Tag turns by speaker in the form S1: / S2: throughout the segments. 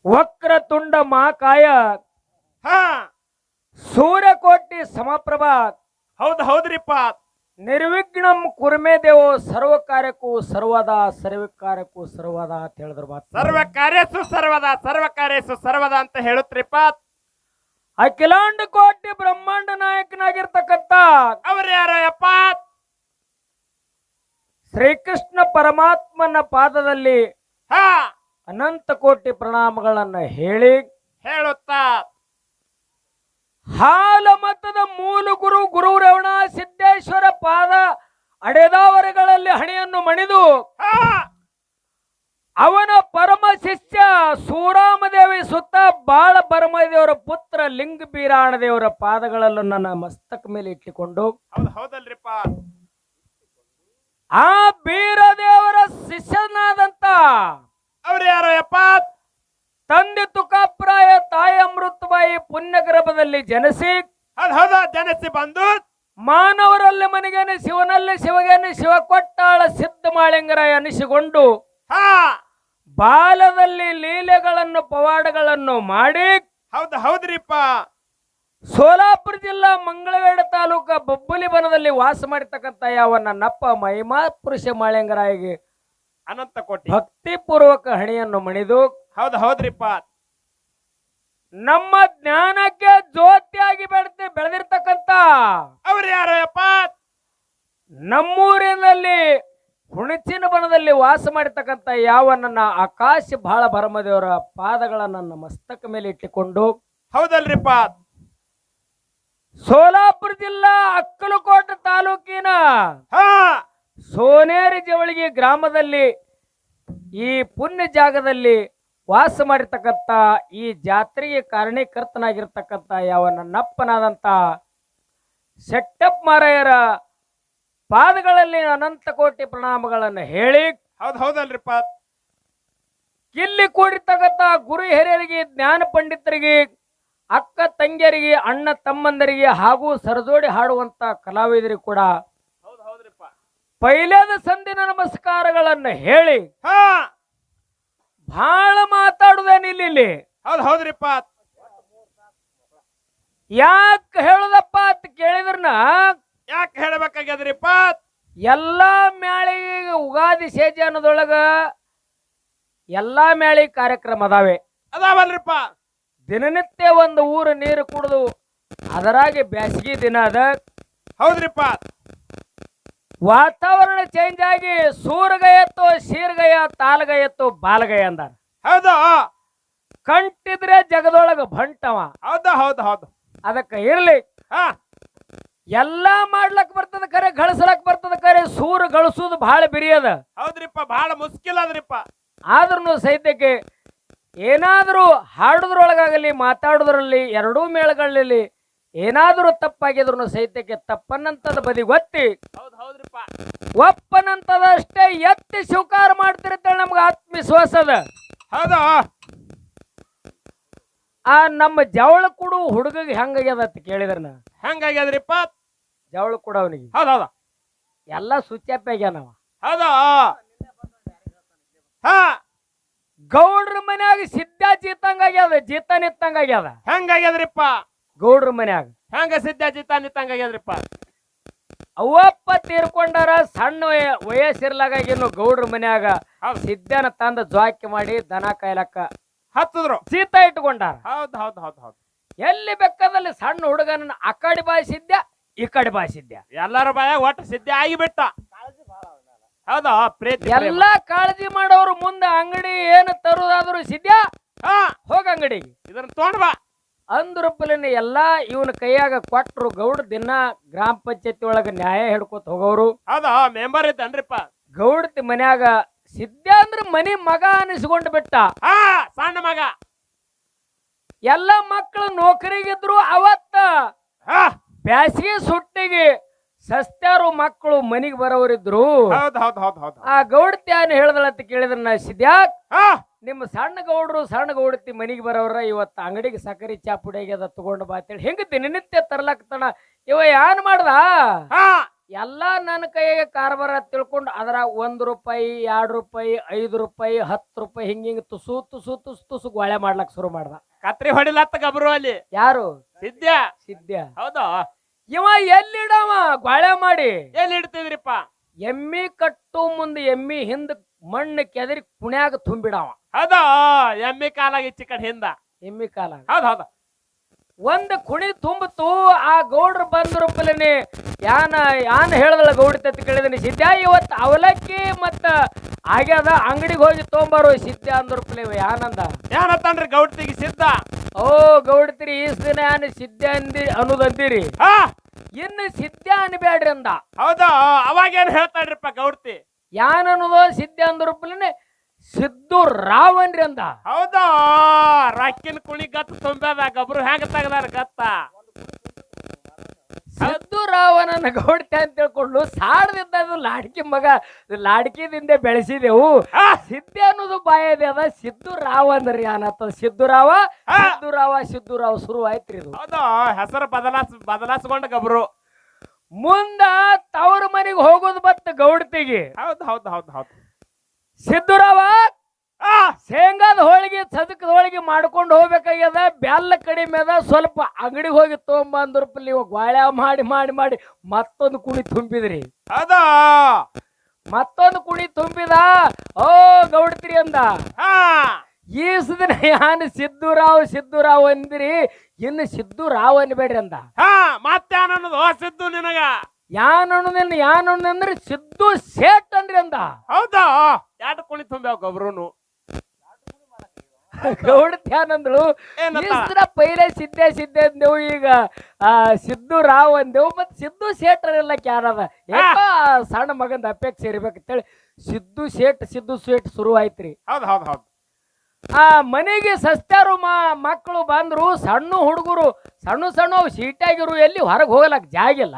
S1: ವಕ್ರತುಂಡ ಮಹಾಕಾಯ
S2: ಹಾ
S1: ಸೂರ್ಯಕೋಟಿ ಸಮಪ್ರಭ
S2: ಹೌದ್ರಿಪ್ಪ.
S1: ನಿರ್ವಿಘ್ನಂ ಕುರ್ಮೇ ದೇವೋ ಸರ್ವ ಕಾರ್ಯಕ್ಕೂ ಸರ್ವದ ಅಂತ ಹೇಳಿದ್ರು ಮಾತು.
S2: ಸರ್ವ ಕಾರ್ಯಸು ಸರ್ವದ ಅಂತ ಹೇಳುತ್ರಿಪ್ಪ.
S1: ಅಖಿಲಾಂಡ ಕೋಟಿ ಬ್ರಹ್ಮಾಂಡ ನಾಯಕನಾಗಿರ್ತಕ್ಕಂಥ
S2: ಅವ್ರು ಯಾರೋ ಯಪ್ಪ?
S1: ಶ್ರೀಕೃಷ್ಣ ಪರಮಾತ್ಮನ ಪಾದದಲ್ಲಿ
S2: ಹಾ
S1: ಅನಂತ ಕೋಟಿ ಪ್ರಣಾಮಗಳನ್ನ
S2: ಹೇಳುತ್ತಾ
S1: ಹಾಲ ಮತದ ಮೂಲ ಗುರು ರೇವಣ ಸಿದ್ದೇಶ್ವರ ಪಾದ ಅಡೆದಾವರೆಗಳಲ್ಲಿ ಹಣೆಯನ್ನು ಮಣಿದು
S2: ಹಾ
S1: ಅವನ ಪರಮ ಶಿಷ್ಯ ಸೂರಾಮದೇವಿ ಸುತ್ತ ಬಾಳ ಬರಮದೇವರ ಪುತ್ರ ಲಿಂಗ ಬೀರಾಣ ದೇವರ ಪಾದಗಳಲ್ಲೂ ನನ್ನ ಮಸ್ತಕ ಮೇಲೆ ಇಟ್ಟುಕೊಂಡು
S2: ಹೌದಲ್ರಿಪ್ಪ.
S1: ಆ ಬೀರದೇವರ ಶಿಷ್ಯನಾದಂತ
S2: ಅವ್ರು ಯಾರೋ ಯಪ್ಪ?
S1: ತಂದೆ ತುಕಾಪ್ರಾಯ ತಾಯಿ ಅಮೃತಬಾಯಿ ಪುಣ್ಯ ಗರ್ಭದಲ್ಲಿ ಜನಿಸಿ
S2: ಜನಸಿ ಬಂದು
S1: ಮಾನವರಲ್ಲಿ ಮನೆಗೇನೆ ಶಿವನಲ್ಲಿ ಶಿವಗೇನೆ ಶಿವ ಕೊಟ್ಟಾಳ ಸಿದ್ಧ ಮಾಳಿಂಗರಾಯ ಅನಿಸಿಕೊಂಡು
S2: ಹಾ
S1: ಬಾಲದಲ್ಲಿ ಲೀಲೆಗಳನ್ನು ಪವಾಡಗಳನ್ನು ಮಾಡಿ
S2: ಹೌದ್ರಿಪ್ಪ.
S1: ಸೋಲಾಪುರ ಜಿಲ್ಲಾ ಮಂಗಳವೇಡ ತಾಲೂಕ ಬಬ್ಬುಲಿ ಬನದಲ್ಲಿ ವಾಸ ಮಾಡಿರ್ತಕ್ಕಂಥ ಯಾವ ನನ್ನಪ್ಪ ಮಹಿಮಾ ಪುರುಷ ಮಾಳಿಂಗರಾಯಿಗೆ
S2: ಅನಂತ ಕೋಟಿ
S1: ಭಕ್ತಿ ಪೂರ್ವಕ ಹಣಿಯನ್ನು ಮಣಿದು
S2: ಹೌದ್ರಿಪ್ಪ.
S1: ನಮ್ಮ ಜ್ಞಾನಕ್ಕೆ ಜ್ಯೋತಿಯಾಗಿ ಬೆಳೆದಿರ್ತಕ್ಕಂಥ
S2: ಅವ್ರು ಯಾರೋ ಯಪ್ಪ?
S1: ನಮ್ಮೂರಿನಲ್ಲಿ ಹುಣಚಿನ ಬನದಲ್ಲಿ ವಾಸ ಮಾಡಿರ್ತಕ್ಕಂಥ ಯಾವ ನನ್ನ ಆಕಾಶ ಬಹಳ ಭರಮದೇವರ ಪಾದಗಳ ನನ್ನ ಮಸ್ತಕ ಮೇಲೆ ಇಟ್ಟುಕೊಂಡು
S2: ಹೌದಲ್ರಿಪ್ಪ.
S1: ಸೋಲಾಪುರ ಜಿಲ್ಲಾ ಅಕ್ಕಲಕೋಟೆ ತಾಲೂಕಿನ
S2: ಹಾ
S1: ಸೋನೇರಿ ಜವಳಿಗೆ ಗ್ರಾಮದಲ್ಲಿ ಈ ಪುಣ್ಯ ಜಾಗದಲ್ಲಿ ವಾಸ ಮಾಡಿರ್ತಕ್ಕಂಥ ಈ ಜಾತ್ರೆಗೆ ಕಾರಣೀಕರ್ತನಾಗಿರ್ತಕ್ಕಂಥ ಯಾವ ನನ್ನಪ್ಪನಾದಂಥ ಶೆಟ್ಟಪ್ಪ ಮಾರಾಯರ ಪಾದಗಳಲ್ಲಿ ಅನಂತ ಕೋಟಿ ಪ್ರಣಾಮಗಳನ್ನು ಹೇಳಿ
S2: ಹೌದಲ್ರಿಪ್ಪ.
S1: ಇಲ್ಲಿ ಕೂಡಿರ್ತಕ್ಕಂಥ ಗುರು ಹಿರಿಯರಿಗೆ ಜ್ಞಾನ ಪಂಡಿತರಿಗೆ ಅಕ್ಕ ತಂಗಿಯರಿಗೆ ಅಣ್ಣ ತಮ್ಮಂದರಿಗೆ ಹಾಗೂ ಸರಜೋಡಿ ಹಾಡುವಂತ ಕಲಾವಿದರಿಗೆ ಕೂಡ
S2: ಹೌದ್ರಿಪ್ಪ.
S1: ಪೈಲೇದ ಸಂದಿನ ನಮಸ್ಕಾರಗಳನ್ನು ಹೇಳಿ
S2: ಹಾ
S1: ಬಹಳ ಮಾತಾಡುದೇನಿಲ್ಲ ಇಲ್ಲಿ.
S2: ಹೌದ್ರಿಪ್ಪ.
S1: ಯಾಕೆ ಹೇಳುದಪ್ಪ ಅಂತ ಕೇಳಿದ್ರನ
S2: ಯಾಕೆ ಹೇಳಬೇಕಾಗ್ಯದ್ರಿಪ್ಪ?
S1: ಎಲ್ಲಾ ಮ್ಯಾಳಿಗೆ ಉಗಾದಿ ಸೇಜೆ ಅನ್ನೋದೊಳಗ ಎಲ್ಲಾ ಮ್ಯಾಳಿ ಕಾರ್ಯಕ್ರಮ ಅದಾವೆ.
S2: ಅದಾವಲ್ರಿಪ್ಪ.
S1: ದಿನನಿತ್ಯ ಒಂದು ಊರು ನೀರು ಕುಡಿದು ಅದರಾಗೆ ಬ್ಯಾಸಗಿ ದಿನ ಅದ.
S2: ಹೌದ್ರಿಪ್ಪ.
S1: ವಾತಾವರಣ ಚೇಂಜ್ ಆಗಿ ಸೂರ್ಗಯತ್ತು ಶೀರ್ಗಯ ತಾಲ್ಗಯತ್ತು ಬಾಲ್ಗಯ ಅಂದಾರ.
S2: ಹೌದು
S1: ಕಂಟಿದ್ರೆ ಜಗದೊಳಗ ಭಂಟವ.
S2: ಹೌದು
S1: ಅದಕ್ಕೆ ಇರ್ಲಿ,
S2: ಹಾ
S1: ಎಲ್ಲಾ ಮಾಡ್ಲಕ್ ಬರ್ತದ ಕರೆ, ಗಳಿಸ್ಲಕ್ ಬರ್ತದ ಕರೆ, ಸೂರು ಗಳಿಸುದು ಬಹಳ ಬಿರಿಯದ.
S2: ಹೌದ್ರಿಪ್ಪ. ಬಹಳ ಮುಸ್ಕಿಲ್ ಅದ್ರಿಪ್ಪ.
S1: ಆದ್ರೂ ಸಹಿತಕ್ಕೆ ಏನಾದ್ರೂ ಹಾಡುದ್ರೊಳಗಾಗಲಿ ಮಾತಾಡುದ್ರಲ್ಲಿ ಎರಡೂ ಮೇಳಗಳಲ್ಲಿ ಏನಾದ್ರೂ ತಪ್ಪಾಗಿದ್ರು ಸಹಿತಕ್ಕೆ ತಪ್ಪನ್ನಂತದ ಬದಿ ಗೊತ್ತಿ
S2: ಹೌದ್ರಿಪ್ಪ.
S1: ಒಪ್ಪನಂತದಷ್ಟೇ ಎತ್ತಿ ಸ್ವೀಕಾರ ಮಾಡ್ತಿರ್ತೇಳಿ ನಮ್ಗೆ ಆತ್ಮವಿಶ್ವಾಸ ಅದ.
S2: ಹೌದು.
S1: ಆ ನಮ್ಮ ಜವಳ ಕೊಡು ಹುಡುಗಿಗೆ ಹೆಂಗಾಗ್ಯದ ಅಂತ ಕೇಳಿದ್ರನ
S2: ಹೆಂಗಾಗ್ಯದ್ರಿಪ್ಪ?
S1: ಜವಳ ಕೊಡ ಅವನಿಗೆ
S2: ಹೌದು
S1: ಎಲ್ಲ ಸುಚ್ಚಾಪಿ ಆಗ್ಯಾನವ.
S2: ಹೌದು. ಹಾ
S1: ಗೌಡ್ರ ಮನ್ಯಾಗ ಸಿದ್ಧ ಜೀತ ನಿತ್ತಂಗಾಗ್ಯದ.
S2: ಹೆಂಗಾಗ್ಯದ್ರಿಪ್ಪ?
S1: ಗೌಡ್ರ ಮನ್ಯಾಗ
S2: ಹೆಂಗ ಸಿದ್ಧಾಜಿತ ನಿತ್ತಂಗಾಗ್ಯದ್ರಿಪ್ಪ?
S1: ಅವಪ್ಪ ತೀರ್ಕೊಂಡಾರ, ಸಣ್ಣ ವಯಸ್ಸಿರ್ಲಾಗಿನ್ನು ಗೌಡ್ರ ಮನ್ಯಾಗ ಸಿದ್ಧನ ತಂದ ಜ್ವಾಕಿ ಮಾಡಿ ದನ ಕಾಯ್ಲಕ್ಕ
S2: ಹತ್ತಿದ್ರು,
S1: ಜೀತ ಇಟ್ಕೊಂಡಾರ.
S2: ಹೌದು.
S1: ಎಲ್ಲಿ ಬೇಕಾದಲ್ಲಿ ಸಣ್ಣ ಹುಡುಗನ ಆ ಕಡೆ ಬಾಯಿಸಿದ್ದ ಈ ಕಡೆ ಬಾಯಿಸಿದ್ದ,
S2: ಎಲ್ಲಾರ ಬಾಯ ಒಟ್ಟು ಸಿದ್ಧ ಆಗಿಬಿಟ್ಟ. ಹೌದಾ? ಪ್ರೀತಿ
S1: ಎಲ್ಲಾ ಕಾಳಜಿ ಮಾಡೋರು ಮುಂದೆ ಅಂಗಡಿ ಏನು ತರುದಾದ್ರು ಸಿದ್ಧ ಹೋಗ ಅಂಗಡಿಗೆ
S2: ಇದನ್ನ ತಗೊಂಡ್ ಬಾ
S1: ಅಂದ್ರಪ್ಪಲಿನ ಎಲ್ಲಾ ಇವನ ಕೈಯಾಗ ಕೊಟ್ರು. ಗೌಡ ದಿನ ಗ್ರಾಮ ಪಂಚಾಯತಿ ಒಳಗ ನ್ಯಾಯ ಹಿಡ್ಕೊತ ಹೋಗೋರು.
S2: ಹೌದಾ? ಮೆಂಬರ್ ಇದ್ದನ್ರಿಪ್ಪ.
S1: ಗೌಡತಿ ಮನ್ಯಾಗ ಸಿದ್ಧ ಅಂದ್ರ ಮನಿ ಮಗ ಅನಿಸ್ಕೊಂಡ್ ಬಿಟ್ಟ.
S2: ಸಣ್ಣ ಮಗ.
S1: ಎಲ್ಲಾ ಮಕ್ಕಳು ನೌಕರಿಗಿದ್ರು. ಅವತ್ತ ಬ್ಯಾಸಿಗೆ ಸುಟ್ಟಿಗೆ ಸಸ್ತ್ಯಾರು ಮಕ್ಕಳು ಮನಿಗೆ ಬರೋರಿದ್ರು. ಆ ಗೌಡತಿ ಏನ್ ಹೇಳ್ದಳಂತ ಕೇಳಿದ್ರ ಸಿದ್ಯಾಕ್ ನಿಮ್ಮ ಸಣ್ಣ ಗೌಡತಿ ಮನಿಗೆ ಬರೋರ ಇವತ್ತ ಅಂಗಡಿಗೆ ಸಕ್ಕರೆ ಚಾಪುಡಿಯಾಗಿ ಅದ ತಗೊಂಡು ಬಾ ಅಂತೇಳಿ ಹೆಂಗ ದಿನನಿತ್ಯ ತರ್ಲಾಕ್ತಾನ. ಇವ ಏನ್ ಮಾಡ್ದ ಎಲ್ಲಾ ನನ್ನ ಕೈಗೆ ಕಾರ್ಬಾರ ತಿಳ್ಕೊಂಡು ಅದ್ರ ₹1 ₹2 ₹5 ₹10 ಹಿಂಗಿಂಗ್ ತುಸು ತುಸು ತುಸು ತುಸು ಗೋಳೆ ಮಾಡ್ಲಕ್ ಶುರು ಮಾಡ್ದ.
S2: ಕತ್ರಿ ಹೊಡಿಲತ್ತ ಗಬ್ರು ಅಲ್ಲಿ
S1: ಯಾರು?
S2: ಸಿದ್ಯ.
S1: ಸಿದ್ಯ.
S2: ಹೌದಾ?
S1: ಇವ ಎಲ್ಲಿಡವ ಗೋಳೆ ಮಾಡಿ?
S2: ಎಲ್ಲಿ ಇಡ್ತಿದ್ರಿಪ್ಪ?
S1: ಎಮ್ಮಿ ಕಟ್ಟು ಮುಂದೆ ಎಮ್ಮಿ ಹಿಂದ ಮಣ್ಣು ಕೆದರಿ ಕುಣ್ಯಾಗ ತುಂಬಿಡವ.
S2: ಹೌದಾ? ಎಮ್ಮಿ ಕಾಲಾಗ ಈಚೆ ಕಡೆ ಹಿಂದ
S1: ಎಮ್ಮಿ ಕಾಲ
S2: ಹೌದೌದ.
S1: ಒಂದ್ ಕುಣಿ ತುಂಬಿತು. ಆ ಗೌಡ್ರು ಬಂದ್ರಪ್ಪಲೇನೆ ಯಾನ್ ಹೇಳ್ದಳ ಗೌಡಿ ತತ್ತಿ ಕೇಳಿದನಿ. ಸಿದ್ಯ ಇವತ್ತು ಅವಲಕ್ಕಿ ಮತ್ತ ಆಗ್ಯದ ಅಂಗಡಿಗೆ ಹೋಗಿ ತೊಗೊಂಬಾರು ಸಿದ್ಯ ಅಂದ್ರಪ್ಪಲೆ. ಯಾನಂದ?
S2: ಏನತ್ತನ್ರಿ ಗೌಡ್ತಿಗೆ ಸಿದ್ಧ?
S1: ಓ ಗೌಡ್ತಿರಿ ಈಸ್ ದಿನ ಯಾನ್ ಸಿದ್ಯ ಅನ್ನೋದಂದಿರಿ, ಇನ್ನು ಸಿದ್ಯ ಅನ್ಬ್ಯಾಡ್ರಿ ಅಂದ.
S2: ಹೌದಾ? ಅವಾಗ ಏನ್ ಹೇಳ್ತಾಡ್ರಿಪ್ಪ ಗೌಡ್ತಿ?
S1: ಯಾನ್ ಅನ್ನೋದು ಸಿದ್ಯ ಅಂದ್ರಪ್ಪಲೇನೆ ಸಿದ್ದು ರಾವನ್ರಿ ಅಂದ.
S2: ಹೌದಾ? ರಕ್ಕಿನ ಕುಣಿ ಗತ್ತ ತುಂಬ್ಯಾದ ಗಬ್ರು ಹೆಂಗ ತೆಗದಾರ ಗತ್ತ?
S1: ಸಿದ್ದು ರಾವನನ್ನ ಗೌಡ್ತಿ ಅಂತ ತಿಳ್ಕೊಂಡು ಸಾಡದಿದ್ದ ಲಾಡ್ಕಿ ಮಗ, ಲಾಡ್ಕಿದಿಂದ ಬೆಳೆಸಿದೆವು. ಸಿದ್ದೆ ಅನ್ನೋದು ಬಾಯದೆ ಅದ. ಸಿದ್ದು ರಾವ್ ಅಂದ್ರಿ ಏನತ್ತ? ಸಿದ್ದುರಾವ ಸಿದ್ದುರಾವ ಶುರು ಆಯ್ತ್ರಿ ಇದು.
S2: ಹೌದಾ? ಹೆಸರು ಬದಲಾಸ್ಕೊಂಡ ಗಬ್ರು
S1: ಮುಂದ ತವ್ರ ಮನೆಗೆ ಹೋಗೋದು ಬತ್ತ ಗೌಡ್ತಿಗೆ.
S2: ಹೌದ್ ಹೌದ್ ಹೌದ್ ಹೌದ್.
S1: ಸಿದ್ದುರಾವ ಶೇಂಗಾದ ಹೋಳಿಗೆ ಸದಕದ ಹೋಳಿಗೆ ಮಾಡ್ಕೊಂಡು ಹೋಗ್ಬೇಕಾಗ್ಯದ. ಬ್ಯಾಲ್ಲ ಕಡಿಮೆ ಅದ, ಸ್ವಲ್ಪ ಅಂಗಡಿಗೆ ಹೋಗಿ ತೊಗೊಂಬಂದ್ರಪ್ಪ. ನೀವು ಗೋಳ್ಯಾ ಮಾಡಿ ಮಾಡಿ ಮಾಡಿ ಮತ್ತೊಂದು ಕುಣಿ ತುಂಬಿದ್ರಿ.
S2: ಹೌದಾ?
S1: ಮತ್ತೊಂದು ಕುಣಿ ತುಂಬಿದ. ಓ ಗೌಡ್ತಿರಿ ಅಂದ. ಈಸ್ ದಿನ ಯಾನ್ ಸಿದ್ದುರಾವ್ ಅಂದಿರಿ, ಇನ್ನು ಸಿದ್ದುರಾವ್ ಅನ್ಬೇಡ್ರಿ ಅಂದ.
S2: ಮತ್ತೇನ ಅನ್ನೋದು ಸಿದ್ದು ನಿನಗ?
S1: ಯಾನ್ ಅಂದ್ರೆ ಸಿದ್ದು ಸೇಟ್ ಅನ್ರಿ ಅಂದ.
S2: ಹೌದಾ? ಎರಡು ಕುಣಿ ತುಂಬ್ಯಾವ ಗಬ್ರುನು.
S1: ಗೌಡತಿ ಏನಂದ್ರು? ಪೈಲೆ ಸಿದ್ದೆ ಅಂದೆವು, ಈಗ ಸಿದ್ದುರಾವ್ ಅಂದೆವು, ಮತ್ ಸಿದ್ದು ಸೇಟ್ ಎಲ್ಲ ಕ್ಯಾರದ ಸಣ್ಣ ಮಗಂದ ಅಪೇಕ್ಷೆ ಇರ್ಬೇಕಂತೇಳಿ ಸಿದ್ದು ಸೇಟ್ ಶುರು ಆಯ್ತ್ರಿ.
S2: ಹೌದ್ ಹೌದ್ ಹೌದ್.
S1: ಆ ಮನೆಗೆ ಸಸ್ತಾರು ಮಕ್ಕಳು ಬಂದ್ರು. ಸಣ್ಣ ಹುಡುಗರು ಸಣ್ಣ ಸೀಟಾಗಿರು, ಎಲ್ಲಿ ಹೊರಗೆ ಹೋಗಲಕ್ ಜಾಗಿಲ್ಲ.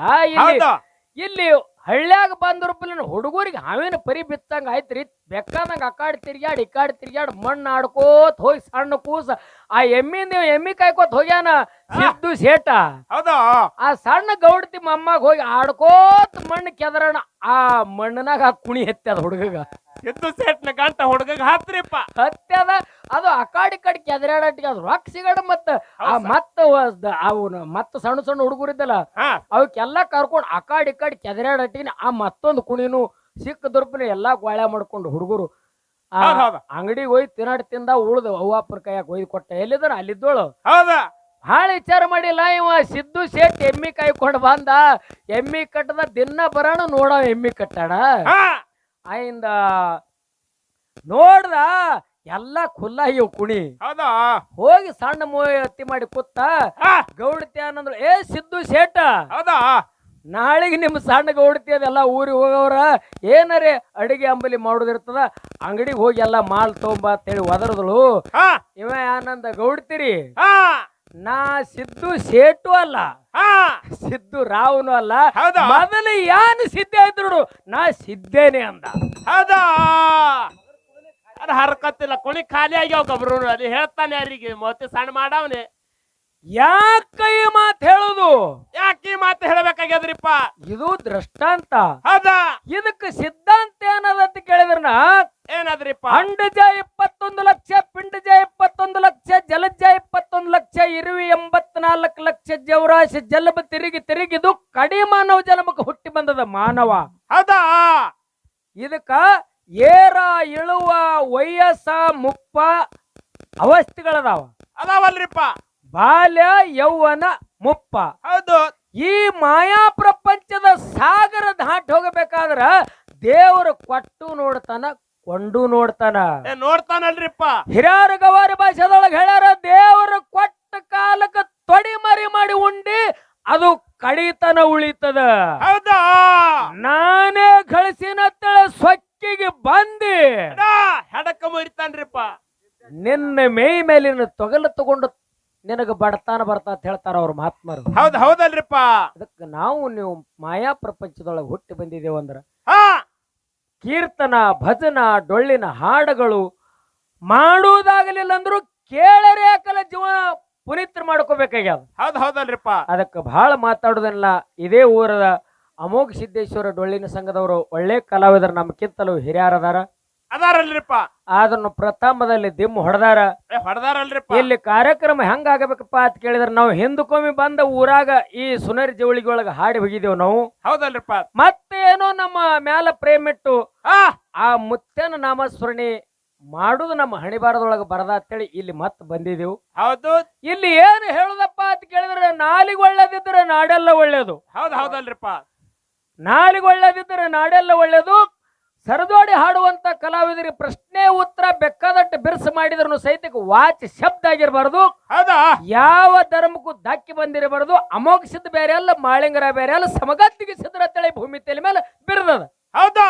S1: ಇಲ್ಲಿ ಹಳ್ಳ್ಯಾಗ ಬಂದ್ರಪ್ಪಲಿನ ಹುಡುಗರಿಗೆ ಹಾವಿನ ಪರಿ ಬಿತ್ತಂಗ ಆಯ್ತ್ರಿ. ಬೆಕ್ಕದಂಗ ಅಕ್ಕಾಡಿ ತಿರ್ಗ್ಯಾಡ್ ಮಣ್ಣು ಆಡ್ಕೋತ್ ಹೋಗಿ ಸಣ್ಣ ಕೂಸ ಆ ಎಮ್ಮಿ ಕಾಯ್ಕೋತ್ ಹೋಗ್ಯಾನ ಸಿದ್ದು ಸೇಟ.
S2: ಹೌದಾ?
S1: ಆ ಸಣ್ಣ ಗೌಡತಿ ಮೊಮ್ಮಗ ಹೋಗಿ ಆಡ್ಕೋತ್ ಮಣ್ಣು ಕೆದರಣ. ಆ ಮಣ್ಣನಾಗ ಕುಣಿ ಹತ್ತದ ಹುಡುಗಗ.
S2: ಸಿದ್ದು ಸೇಟ್ನ ಗಂಟ ಹುಡುಗಗ ಹತ್ರಿಪ್ಪ
S1: ಹತ್ಯದ. ಅದು ಅಕಾಡಿ ಕಡೆ ಕೆದರಾಡಟ್ಟಿಗೆ ಅದು ರೊಕ್ಕ ಸಿಗಡ. ಮತ್ತ ಸಣ್ಣ ಹುಡುಗರಿದ್ದಲ್ಲ ಅವಕ್ಕೆಲ್ಲ ಕರ್ಕೊಂಡು ಅಕಾಡಿ ಕೆದರಾಡಟ್ಟಿನ ಆ ಮತ್ತೊಂದು ಕುಣಿನು ಸಿಕ್ಕ ದುರ್ಪನ ಎಲ್ಲಾ ಗೋಳ್ಯಾ ಮಾಡ್ಕೊಂಡು ಹುಡುಗರು ಅಂಗಡಿಗೆ ಹೋಗಿ ತಿಂದ ಉಳ್ದ ಅವ್ವಾಪರ ಕೈಯಾಗ ಒಯ್ದು ಕೊಟ್ಟ. ಎಲ್ಲಿದ್ದಾನ ಅಲ್ಲಿದ್ದೋಳು. ಭಾಳ ವಿಚಾರ ಮಾಡಿಲ್ಲ ಇವ ಸಿದ್ದು ಸೇಟ್ ಎಮ್ಮಿ ಕಾಯ್ಕೊಂಡು ಬಂದ. ಎಮ್ಮಿ ಕಟ್ಟದ ದಿನ ಬರೋಣ ನೋಡ ಎಮ್ಮಿ ಕಟ್ಟಾಡ. ಆಯಿಂದ ನೋಡ್ದ ಎಲ್ಲ ಖುಲ್ಲಾ ಇವ್ ಕುಣಿ. ಹೋಗಿ ಸಣ್ಣ ಅತ್ತಿ ಮಾಡಿ ಕೂತ ಗೌಡತಿ ಅನ್ನಂದ್ರು, ಏ ಸಿದ್ದು ಸೇಟ, ನಾಳೆಗೆ ನಿಮ್ ಸಣ್ಣ ಗೌಡತಿ ಅದೆಲ್ಲ ಊರಿಗೆ ಹೋಗವ್ರ, ಏನರೇ ಅಡಿಗೆ ಅಂಬಲಿ ಮಾಡೋದಿರ್ತದ, ಅಂಗಡಿಗೆ ಹೋಗಿ ಎಲ್ಲ ಮಾಲ್ ತೊಗೊಂಬ ಅಂತೇಳಿ ಒದರದಳು. ಇವ ಏನಂದ ಗೌಡ್ತಿರಿ, ನಾ ಸಿದ್ದು ಸೇಟು ಅಲ್ಲ, ಸಿದ್ದು ರಾವ್ನು ಅಲ್ಲ, ಮೊದಲು ಯಾನ್ ಸಿದ್ದೆ ಆಯ್ತು ನಾ ಸಿದ್ದೇನೆ ಅಂದ.
S2: ಹೌದಾ? ಅದು ಹರ್ಕತ್ತಿಲ್ಲ, ಕುಣಿ ಖಾಲಿ ಆಗ್ಯಾವ ಗಬ್ರು. ಅದು ಹೇಳ್ತಾನೆ ಯಾರಿಗೆ ಮತ್ತೆ ಸಣ್ಣ ಮಾಡವನೆ.
S1: ಯಾಕ ಈ ಮಾತು ಹೇಳುದು?
S2: ಯಾಕೆ ಈ ಮಾತು ಹೇಳ್ಬೇಕಾಗ್ಯದ್ರಿಪ್ಪ?
S1: ಇದು ದೃಷ್ಟಾಂತ.
S2: ಹೌದಾ?
S1: ಇದಕ್ಕೆ ಸಿದ್ಧಾಂತ ಏನದಂತ ಕೇಳಿದ್ರನ
S2: ಏನಾದ್ರಿಪ್ಪ?
S1: ಅಂಡಜ 21 ಲಕ್ಷ, ಪಿಂಡಜ 21 ಲಕ್ಷ, ಜಲಜ 21 ಲಕ್ಷ, ಇರುವಿ 84 ಲಕ್ಷ ಜವರಾಶಿ ಜಲಬ ತಿರುಗಿದು ಕಡಿಮಾನವ ಜಲಮಕ್ಕೆ ಹುಟ್ಟಿ ಬಂದದ ಮಾನವ.
S2: ಹೌದಾ?
S1: ಇದಕ್ಕ ಏರ ಇಳುವ ವಯಸ್ಸ ಮುಪ್ಪ ಅವಸ್ಥೆಗಳದಾವ.
S2: ಅದಾವಲ್ರಿಪ್ಪ?
S1: ಬಾಲ್ಯ ಯೌವನ ಮುಪ್ಪ.
S2: ಹೌದು.
S1: ಈ ಮಾಯಾ ಪ್ರಪಂಚದ ಸಾಗರ ದಾಟಿ ಹೋಗಬೇಕಾದ್ರ ದೇವರು ಕೊಟ್ಟು ನೋಡ್ತಾನ, ಕೊಂಡು
S2: ನೋಡ್ತಾನಲ್ರಿಪ್ಪ.
S1: ಹಿರಿಯರ ಗವಾರಿ ಭಾಷೆದೊಳಗೆ ಹೇಳ್ಯಾರ, ದೇವರು ಕೊಟ್ಟ ಕಾಲಕ್ಕೆ ತೊಡಿ ಮರಿ ಮಾಡಿ ಉಂಡಿ ಅದು ಕಡಿತನ ಉಳಿತದ.
S2: ಹೌದಾ?
S1: ನಾನೇ ಗಳಿಸಿನ ಸೊಕ್ಕಿಗೆ ಬಂದಿ
S2: ಹೆಡಕ ಮುರಿತಾನ್ರಿಪ್ಪ.
S1: ನಿನ್ನ ಮೈ ಮೇಲಿನ ತೊಗಲು ತಗೊಂಡು ನಿನಗ ಬಡತಾನ ಬರ್ತಾ ಅಂತ ಹೇಳ್ತಾರ ಅವ್ರ ಮಹಾತ್ಮರು.
S2: ಹೌದಲ್ರಿಪ್ಪ.
S1: ಅದಕ್ಕೆ ನೀವು ಮಾಯಾ ಪ್ರಪಂಚದೊಳಗೆ ಹುಟ್ಟಿ ಬಂದಿದ್ದೇವಂದ್ರ ಕೀರ್ತನ, ಭಜನ, ಡೊಳ್ಳಿನ ಹಾಡುಗಳು ಮಾಡುವುದಾಗಲಿಲ್ಲ ಅಂದ್ರು ಕೇಳರೆ ಯಾಕಲ್ಲ ಜೀವನ ಪುನೀತ್ರ ಮಾಡ್ಕೋಬೇಕಾಗ್ಯದ.
S2: ಹೌದಲ್ರಿಪ್ಪ.
S1: ಅದಕ್ಕೆ ಬಹಳ ಮಾತಾಡುದಲ್ಲ. ಇದೇ ಊರದ ಅಮೋಘ ಸಿದ್ದೇಶ್ವರ ಡೊಳ್ಳಿನ ಸಂಘದವರು ಒಳ್ಳೆ ಕಲಾವಿದರು, ನಮ್ಕಿಂತಲೂ ಹಿರಿಯರದಾರ
S2: ಅದಾರಲ್ರಿಪ್ಪ.
S1: ಅದನ್ನು ಪ್ರಥಮದಲ್ಲಿ ದಿಮ್ ಹೊಡೆದಾರ.
S2: ಹೊಡೆದಾರಲ್ರಿಪ್ಪ.
S1: ಇಲ್ಲಿ ಕಾರ್ಯಕ್ರಮ ಹೆಂಗ ಆಗಬೇಕಪ್ಪ ಅಂತ ಕೇಳಿದ್ರೆ ನಾವು ಹಿಂದಕ್ಕೊಮ್ಮೆ ಬಂದ ಊರಾಗ ಈ ಸುನರಿ ಜವಳಿಗೆ ಒಳಗ ಹಾಡಿ ಹೋಗಿದ್ದೇವ್ ನಾವು.
S2: ಹೌದಲ್ರಿಪ್ಪ.
S1: ಮತ್ತೇನೋ ನಮ್ಮ ಮ್ಯಾಲ ಪ್ರೇಮಿಟ್ಟು ಆ ಮುತ್ತನ ನಾಮಸ್ಮರಣೆ ಮಾಡುದು ನಮ್ಮ ಹಣಿಬಾರದೊಳಗ ಬರದ ಅಂತೇಳಿ ಇಲ್ಲಿ ಮತ್ ಬಂದಿದೆವು.
S2: ಹೌದು.
S1: ಇಲ್ಲಿ ಏನು ಹೇಳುದಪ್ಪ ಅಂತ ಕೇಳಿದ್ರೆ ನಾಲಿಗೆ ಒಳ್ಳೇದಿದ್ರೆ ನಾಡೆಲ್ಲ ಒಳ್ಳೇದು.
S2: ಹೌದಲ್ರಿಪ್ಪ.
S1: ನಾಲಿಗೆ ಒಳ್ಳೇದಿದ್ರೆ ನಾಡೆಲ್ಲ ಒಳ್ಳೇದು. ಸರದೋಡಿ ಹಾಡುವಂತ ಕಲಾವಿದರಿಗೆ ಪ್ರಶ್ನೆ ಉತ್ತರ ಬೆಕ್ಕದಟ್ಟು ಬಿರ್ಸು ಮಾಡಿದ್ರು ಸಹಿತಕ್ಕೆ ವಾಚ್ ಶಬ್ದ ಆಗಿರಬಾರದು.
S2: ಹೌದಾ?
S1: ಯಾವ ಧರ್ಮಕ್ಕೂ ಧಕ್ಕಿ ಬಂದಿರಬಾರದು. ಅಮೋಘ ಸಿದ್ಧ ಬೇರೆ ಅಲ್ಲ, ಮಾಳಿಂಗರ ಬೇರೆ ಅಲ್ಲ, ಸಮಗತ್ತಿಗೆ ಸಿದ್ಧರ ತಳಿ ಭೂಮಿ ತಲೆ ಮೇಲೆ ಬಿರ್ದದ.
S2: ಹೌದಾ?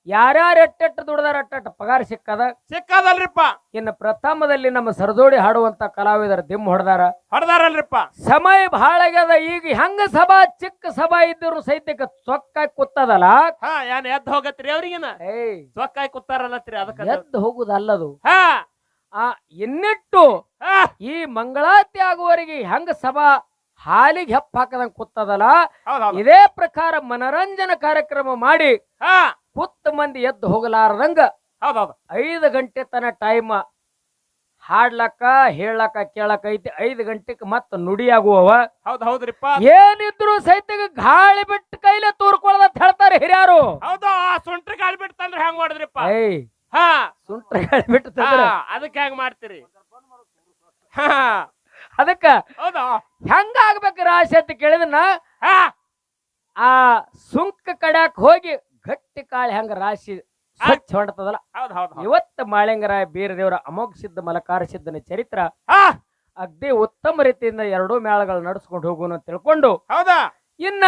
S1: ಯಾರ್ಯಾರು ಎಟ್ಟೆಟ್ಟು ದುಡ್ದಾರ ಅಟ್ಟ ಪಗಾರ
S2: ಸಿಕ್ಕದಲ್ರಿಪ್ಪ.
S1: ಇನ್ನು ಪ್ರಥಮದಲ್ಲಿ ನಮ್ಮ ಸರದೋಡಿ ಹಾಡುವಂತ ಕಲಾವಿದರ ದಿಮ್
S2: ಹೊಡೆದಾರಲ್ರಿಪ್ಪ.
S1: ಸಮಯ ಬಹಳ ಆಗ್ಯದ. ಈಗ ಹೆಂಗ ಸಭಾ ಚಿಕ್ಕ ಸಭಾ ಇದ್ರು ಸಹಿತಕ್ಕೆ ಚೊಕ್ಕಾಗಿ ಕೂತದಲ್ಲ.
S2: ಏನ್ ಎದ್ದು ಹೋಗತ್ರಿ ಅವ್ರಿಗಿನ ಚೊಕ್ಕಾಗಿ ಕೂತಾರಲ್ಲತ್ರಿ. ಅದಕ್ಕೆ
S1: ಎದ್ದು ಹೋಗುದಲ್ಲದು. ಇನ್ನಿಟ್ಟು ಈ ಮಂಗಳಾರತಿ ಆಗುವವರೆಗೆ ಹೆಂಗ ಸಭಾ ಹಾಲಿಗೆ ಹೆಪ್ಪ ಹಾಕದಂಗ ಕೂತದಲ್ಲ, ಇದೇ ಪ್ರಕಾರ ಮನರಂಜನಾ ಕಾರ್ಯಕ್ರಮ ಮಾಡಿ ಕುತ್ತ ಮಂದಿ ಎದ್ದು ಹೋಗಲಾರದಂಗ 5 ಗಂಟೆ ತನ ಟೈಮ್ ಹಾಡ್ಲಕ್ಕ ಹೇಳಕ್ಕ ಕೇಳಕ್ಕ ಐತಿ. 5 ಗಂಟೆಗೆ ಮತ್ತ ನುಡಿಯಾಗುವವ.
S2: ಹೌದ್ರಿಪ್ಪ.
S1: ಏನಿದ್ರು ಸಹಿತ ಗಾಳಿ ಬಿಟ್ಟು ಕೈಲೇ ತೂರ್ಕೊಳ್ಳೋದ ಹೇಳ್ತಾರೆ ಹಿರಿಯರು.
S2: ಹೌದಾ? ಸುಂಟ್ರ ಗಾಳಿ ಬಿಡ್ತಂದ್ರೆ ಹೆಂಗ್ ಮಾಡಿದ್ರಿಪ್ಪ?
S1: ಸುಂಟ್ರ ಗಾಳಿ ಬಿಟ್ಟು
S2: ಅದಕ್ಕೆ ಹೆಂಗ್ ಮಾಡ್ತೀರಿ?
S1: ಅದಕ್ಕ ಹೆಂಗ ಆಗ್ಬೇಕು ರಾಶಿ ಅಂತ ಕೇಳಿದನ ಆ ಸುಂಕ ಕಡ್ಯಾಕ್ ಹೋಗಿ ಗಟ್ಟಿ ಕಾಳಿ ಹೆಂಗ ರಾಶಿ ಸ್ವಚ್ಛ ಹೊಂಟದಲ್ಲ. ಇವತ್ತ ಮಾಳಿಂಗರಾಯ ಬೀರದೇವರ ಅಮೋಘ ಸಿದ್ಧ ಮಲಕಾರ ಸಿದ್ಧನ ಚರಿತ್ರ ಅಗ್ದಿ ಉತ್ತಮ ರೀತಿಯಿಂದ 2 ಮೇಳಗಳು ನಡೆಸ್ಕೊಂಡು ಹೋಗೋಣ ಅಂತ ತಿಳ್ಕೊಂಡು ಇನ್ನ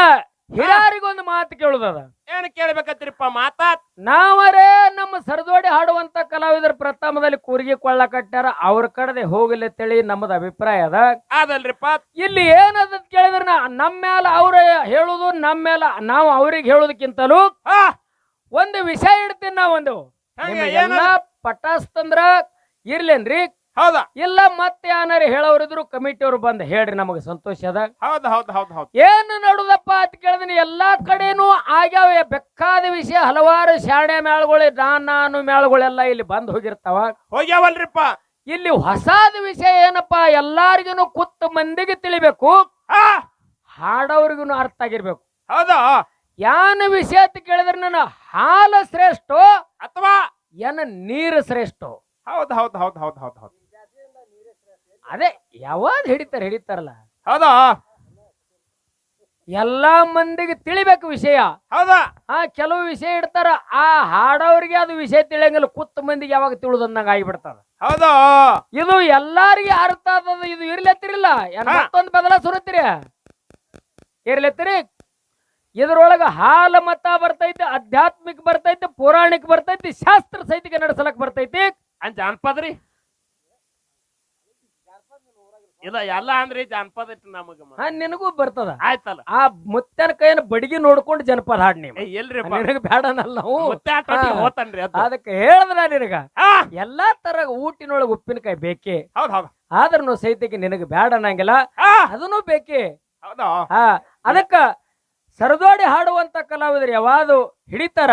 S1: ಹಿರಿಯರಿಗೊಂದು ಮಾತು ಕೇಳುದದ.
S2: ಏನ್ ಕೇಳ್ಬೇಕತ್ರಿಪ್ಪ ಮಾತಾ?
S1: ನಾವರೇ ನಮ್ಮ ಸರದೋಡಿ ಹಾಡುವಂತ ಕಲಾವಿದರ ಪ್ರಥಮದಲ್ಲಿ ಕೂರಿಗೆ ಕೊಳ್ಳ ಕಟ್ಟಾರ, ಅವ್ರ ಕಡದೆ ಹೋಗಲಿ ಅಂತೇಳಿ ನಮ್ಮದ ಅಭಿಪ್ರಾಯ ಅದ.
S2: ಅದಲ್ರಿಪ್ಪ.
S1: ಇಲ್ಲಿ ಏನದ ಕೇಳಿದ್ರ ನಮ್ಮ ಮ್ಯಾಲ ಅವ್ರ ಹೇಳುದು, ನಮ್ಮ ಮೇಲ ನಾವು ಅವ್ರಿಗೆ ಹೇಳುದಕ್ಕಿಂತಲೂ ಒಂದು ವಿಷಯ ಇಡ್ತೀನಿ. ನಾವೊಂದು ಎಲ್ಲಾ ಪಟಾಸ್ತಂದ್ರ ಇರ್ಲೇನ್ರಿ.
S2: ಹೌದಾ?
S1: ಇಲ್ಲ ಮತ್ತೆ ಯಾರು ಹೇಳೋರಿದ್ರು ಕಮಿಟಿಯವ್ರು ಬಂದ್ ಹೇಳ್ರಿ, ನಮಗ ಸಂತೋಷ ಅದ. ಏನು ನಡುದಪ್ಪ ಅಂತ ಕೇಳಿದೀನಿ. ಎಲ್ಲಾ ಕಡೆನೂ ಆಗ್ಯಾವ ಬೆಕ್ಕಾದ ವಿಷಯ, ಹಲವಾರು ಶಾಣೆ ಮೇಳಗಳು ನಾನು ಮೇಳಗಳೆಲ್ಲ ಇಲ್ಲಿ ಬಂದ್ ಹೋಗಿರ್ತಾವ.
S2: ಹೋಗ್ಯಾವಲ್ರಿಪ್ಪ.
S1: ಇಲ್ಲಿ ಹೊಸಾದ ವಿಷಯ ಏನಪ್ಪಾ, ಎಲ್ಲಾರ್ಗು ಕುತ್ತ ಮಂದಿಗೆ ತಿಳಿಬೇಕು, ಹಾಡೋರ್ಗು ಅರ್ಥ ಆಗಿರ್ಬೇಕು.
S2: ಹೌದಾ?
S1: ಯಾನ ವಿಷಯ ಅಂತ ಕೇಳಿದ್ರೆ ನನ್ನ ಹಾಲು ಶ್ರೇಷ್ಠ
S2: ಅಥವಾ
S1: ಏನ ನೀರು ಶ್ರೇಷ್ಠ?
S2: ಹೌದು.
S1: ಅದೇ ಯಾವಾಗ ಹಿಡಿತಾರಲ್ಲ.
S2: ಹೌದಾ?
S1: ಎಲ್ಲಾ ಮಂದಿಗೆ ತಿಳಿಬೇಕು ವಿಷಯ.
S2: ಹೌದಾ?
S1: ಕೆಲವು ವಿಷಯ ಇಡ್ತಾರ, ಆ ಹಾಡೋರಿಗೆ ಅದು ವಿಷಯ ತಿಳಿಯಂಗಿಲ್ಲ, ಕುತ್ತ ಮಂದಿಗೆ ಯಾವಾಗ ತಿಳಿದಂಗ ಆಗಿಬಿಡ್ತದ.
S2: ಹೌದಾ?
S1: ಇದು ಎಲ್ಲಾರಿಗೆ ಅರ್ಥ ಆದದ. ಇದು ಇರ್ಲತ್ತಿರಿಲ್ಲ, ಮತ್ತೊಂದು ಬದಲ ಸುರತ್ತೀರಿ ಇರ್ಲತ್ತಿರಿ. ಇದ್ರೊಳಗ ಹಾಲ ಮತ ಬರ್ತೈತಿ, ಆಧ್ಯಾತ್ಮಿಕ ಬರ್ತೈತಿ, ಪೌರಾಣಿಕ ಬರ್ತೈತಿ, ಶಾಸ್ತ್ರ ಸಹಿತಿಗೆ ನಡೆಸಲಕ್ ಬರ್ತೈತಿ.
S2: ಜಾನಪದ್ರಿ ಇಲ್ಲ ಎಲ್ಲ ಅಂದ್ರೆ ಜಾನಪದ ನಮಗ
S1: ನಿನಗೂ ಬರ್ತದ.
S2: ಆಯ್ತಲ್ಲ.
S1: ಆ ಮುತ್ತನ ಕೈನ ಬಡಿಗೆ ನೋಡ್ಕೊಂಡು ಜನಪದ ಹಾಡ್ ನೀವು
S2: ಎಲ್ರಿ
S1: ನಿನಗ ಬೇಡನಲ್ಲ ನಾವು.
S2: ಹೋತನ್ರಿ
S1: ಅದಕ್ಕೆ ಹೇಳಿದ್ರ ನಿನಗ ಎಲ್ಲಾ ತರ ಊಟಿನೊಳಗ ಉಪ್ಪಿನಕಾಯಿ ಬೇಕೇ. ಆದ್ರೂ ಸಹಿತಿಗೆ ನಿನಗ ಬೇಡ ಅನ್ನಂಗಿಲ್ಲ, ಅದನ್ನು ಬೇಕೇ. ಅದಕ್ಕ ಸರದೋಡಿ ಹಾಡುವಂತ ಕಲಾವಿದರು ಯಾವಾದು ಹಿಡಿತಾರ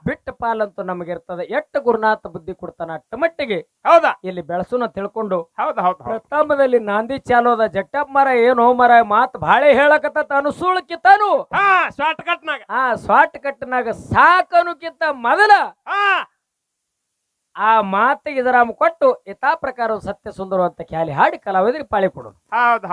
S1: ಬಿಟ್ಟ ಪಾಲಂತೂ ನಮಗಿರ್ತದೆ. ಎಟ್ಟು ಗುರುನಾಥ ಬುದ್ಧಿ ಕೊಡ್ತಾನ ಅಟ್ಟ ಮಟ್ಟಿಗೆ
S2: ಹೌದಾ
S1: ಇಲ್ಲಿ ಬೆಳಸುನ ತಿಳ್ಕೊಂಡು.
S2: ಪ್ರಥಮದಲ್ಲಿ
S1: ನಾಂದಿ ಚಾಲೋದ ಜಟ್ಟಪ್ಪ ಮರ ಏನೋ ಮರ ಮಾತು ಬಾಳೆ ಹೇಳಕತ್ತ ಅನುಸೂಳಕ್ಕಿತ್ತಾನು ಶಾರ್ಟ್ ಕಟ್ನಾಗ ಸಾಕನುಕ್ಕಿಂತ ಮೊದಲ ಆ ಮಾತಿಗೆ ಇದರಾಮ ಕೊಟ್ಟು ಯಥಾ ಪ್ರಕಾರ ಸತ್ಯ ಸುಂದರ ಅಂತ ಖ್ಯಾಲಿ ಹಾಡಿ ಕಲಾವಿದರಿಗೆ ಪಾಳಿ ಕೊಡು.
S2: ಹೌದು.